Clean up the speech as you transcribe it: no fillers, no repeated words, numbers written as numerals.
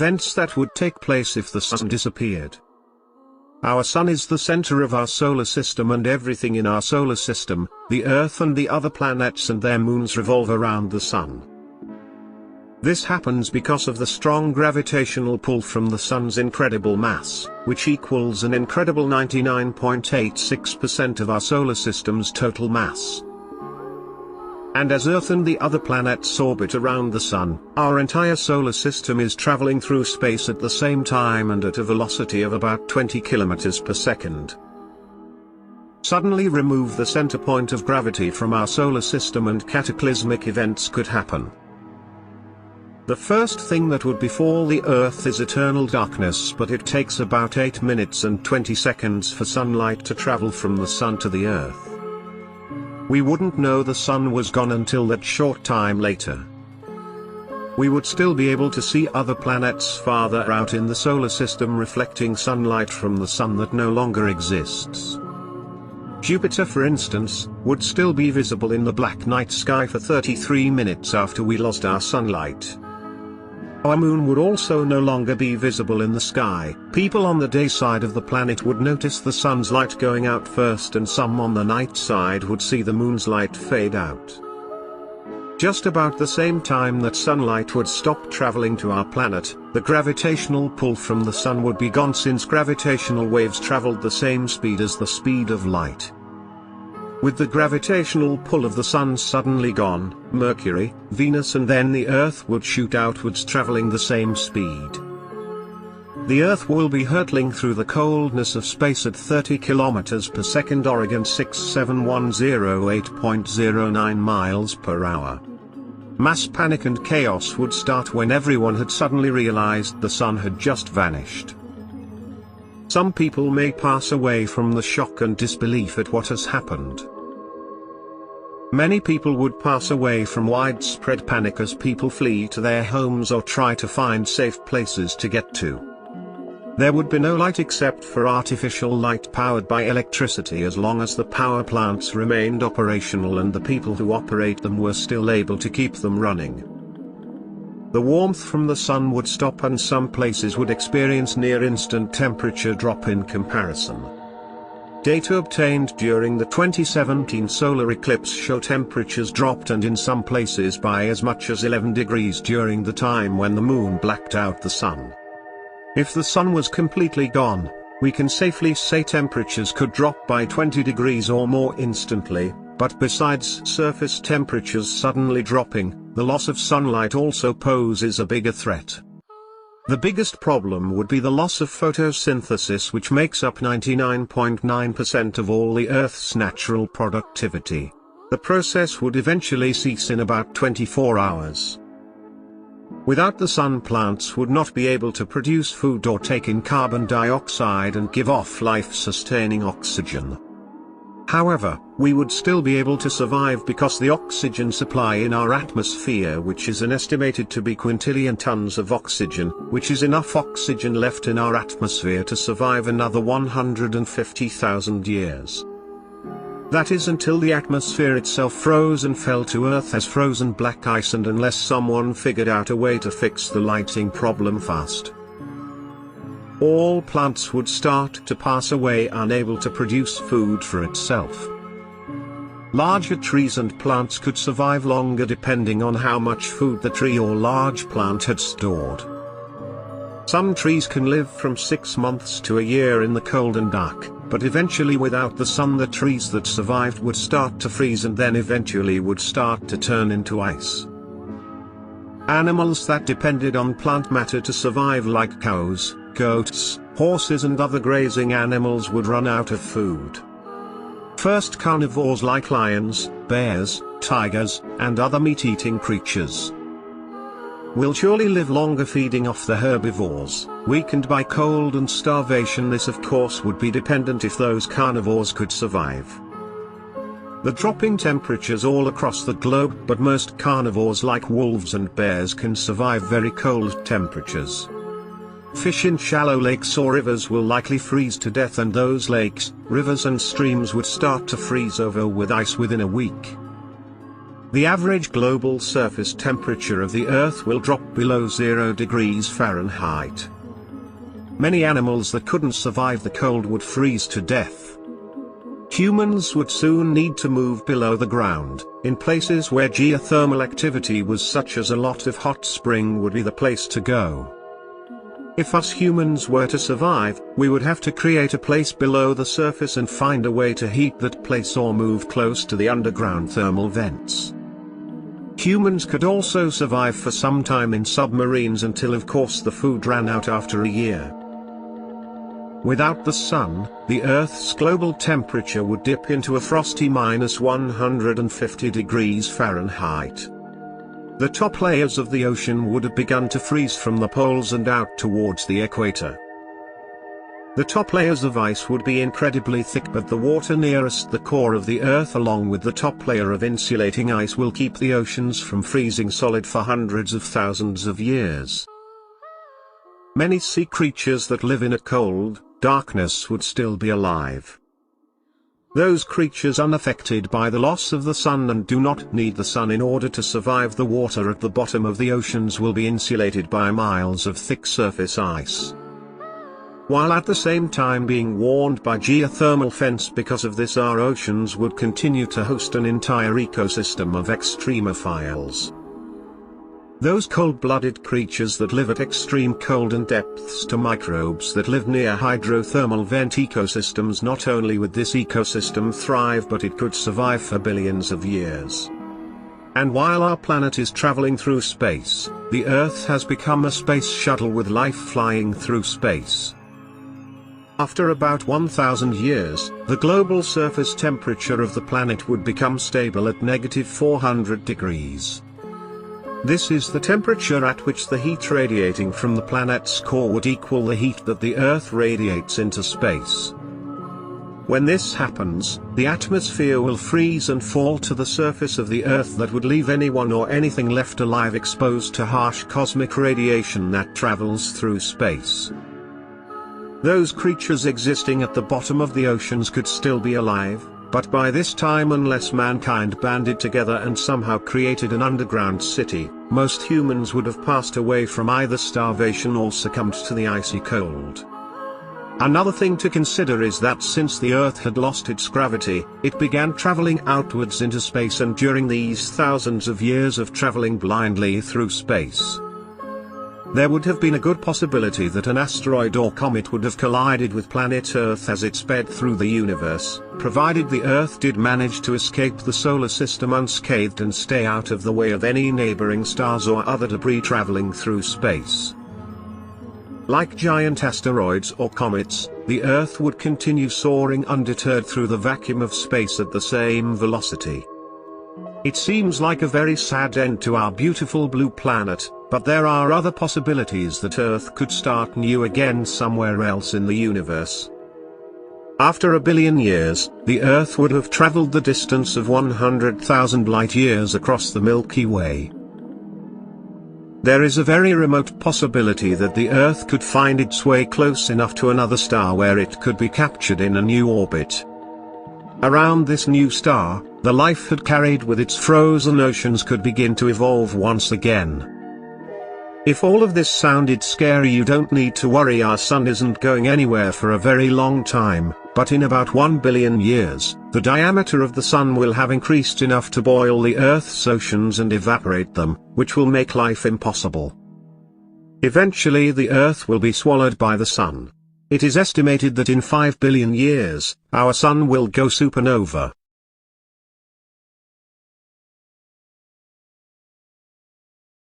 events that would take place if the sun disappeared. Our sun is the center of our solar system, and everything in our solar system, the Earth and the other planets and their moons, revolve around the sun. This happens because of the strong gravitational pull from the sun's incredible mass, which equals an incredible 99.86% of our solar system's total mass. And as Earth and the other planets orbit around the sun, our entire solar system is traveling through space at the same time and at a velocity of about 20 kilometers per second. Suddenly remove the center point of gravity from our solar system and cataclysmic events could happen. The first thing that would befall the Earth is eternal darkness, but it takes about 8 minutes and 20 seconds for sunlight to travel from the sun to the Earth. We wouldn't know the sun was gone until that short time later. We would still be able to see other planets farther out in the solar system reflecting sunlight from the sun that no longer exists. Jupiter, for instance, would still be visible in the black night sky for 33 minutes after we lost our sunlight. Our moon would also no longer be visible in the sky. People on the day side of the planet would notice the sun's light going out first, and some on the night side would see the moon's light fade out. Just about the same time that sunlight would stop traveling to our planet, the gravitational pull from the sun would be gone, since gravitational waves traveled the same speed as the speed of light. With the gravitational pull of the sun suddenly gone, Mercury, Venus and then the Earth would shoot outwards traveling the same speed. The Earth will be hurtling through the coldness of space at 30 kilometers per second, Oregon 67108.09 miles per hour. Mass panic and chaos would start when everyone had suddenly realized the sun had just vanished. Some people may pass away from the shock and disbelief at what has happened. Many people would pass away from widespread panic as people flee to their homes or try to find safe places to get to. There would be no light except for artificial light powered by electricity, as long as the power plants remained operational and the people who operate them were still able to keep them running. The warmth from the sun would stop, and some places would experience near-instant temperature drop in comparison. Data obtained during the 2017 solar eclipse show temperatures dropped, and in some places by as much as 11 degrees during the time when the moon blacked out the sun. If the sun was completely gone, we can safely say temperatures could drop by 20 degrees or more instantly, but besides surface temperatures suddenly dropping, the loss of sunlight also poses a bigger threat. The biggest problem would be the loss of photosynthesis, which makes up 99.9% of all the Earth's natural productivity. The process would eventually cease in about 24 hours. Without the sun, plants would not be able to produce food or take in carbon dioxide and give off life-sustaining oxygen. However, we would still be able to survive because the oxygen supply in our atmosphere, which is estimated to be quintillion tons of oxygen, which is enough oxygen left in our atmosphere to survive another 150,000 years. That is until the atmosphere itself froze and fell to Earth as frozen black ice, and unless someone figured out a way to fix the lighting problem fast. All plants would start to pass away, unable to produce food for itself. Larger trees and plants could survive longer depending on how much food the tree or large plant had stored. Some trees can live from 6 months to a year in the cold and dark, but eventually without the sun the trees that survived would start to freeze and then eventually would start to turn into ice. Animals that depended on plant matter to survive, like cows, goats, horses and other grazing animals, would run out of food. First, carnivores like lions, bears, tigers, and other meat-eating creatures will surely live longer feeding off the herbivores, weakened by cold and starvation. This of course would be dependent if those carnivores could survive. The dropping temperatures all across the globe, but most carnivores like wolves and bears can survive very cold temperatures. Fish in shallow lakes or rivers will likely freeze to death, and those lakes, rivers and streams would start to freeze over with ice within a week. the average global surface temperature of the Earth will drop below 0 degrees Fahrenheit. Many animals that couldn't survive the cold would freeze to death. Humans would soon need to move below the ground, in places where geothermal activity was such as a lot of hot spring would be the place to go. If us humans were to survive, we would have to create a place below the surface and find a way to heat that place or move close to the underground thermal vents. Humans could also survive for some time in submarines until of course the food ran out after a year. Without the sun, the Earth's global temperature would dip into a frosty -150 degrees Fahrenheit. The top layers of the ocean would have begun to freeze from the poles and out towards the equator. The top layers of ice would be incredibly thick, but the water nearest the core of the Earth along with the top layer of insulating ice will keep the oceans from freezing solid for hundreds of thousands of years. Many sea creatures that live in a cold, darkness would still be alive. Those creatures unaffected by the loss of the sun and do not need the sun in order to survive the water at the bottom of the oceans will be insulated by miles of thick surface ice. While at the same time being warned by geothermal fence. Because of this, our oceans would continue to host an entire ecosystem of extremophiles. Those cold-blooded creatures that live at extreme cold and depths to microbes that live near hydrothermal vent ecosystems. Not only would this ecosystem thrive, but it could survive for billions of years. And while our planet is traveling through space, the Earth has become a space shuttle with life flying through space. After about 1,000 years, the global surface temperature of the planet would become stable at -400 degrees. This is the temperature at which the heat radiating from the planet's core would equal the heat that the Earth radiates into space. When this happens, the atmosphere will freeze and fall to the surface of the Earth. That would leave anyone or anything left alive exposed to harsh cosmic radiation that travels through space. Those creatures existing at the bottom of the oceans could still be alive, but by this time, unless mankind banded together and somehow created an underground city, most humans would have passed away from either starvation or succumbed to the icy cold. Another thing to consider is that since the Earth had lost its gravity, it began traveling outwards into space, and during these thousands of years of traveling blindly through space, there would have been a good possibility that an asteroid or comet would have collided with planet Earth as it sped through the universe, provided the Earth did manage to escape the solar system unscathed and stay out of the way of any neighboring stars or other debris traveling through space. Like giant asteroids or comets, the Earth would continue soaring undeterred through the vacuum of space at the same velocity. It seems like a very sad end to our beautiful blue planet, but there are other possibilities that Earth could start new again somewhere else in the universe. After 1 billion years, the Earth would have traveled the distance of 100,000 light-years across the Milky Way. There is a very remote possibility that the Earth could find its way close enough to another star where it could be captured in a new orbit. Around this new star, the life it carried with its frozen oceans could begin to evolve once again. If all of this sounded scary, you don't need to worry. Our sun isn't going anywhere for a very long time, but in about 1 billion years, the diameter of the sun will have increased enough to boil the Earth's oceans and evaporate them, which will make life impossible. Eventually the Earth will be swallowed by the sun. It is estimated that in 5 billion years, our sun will go supernova.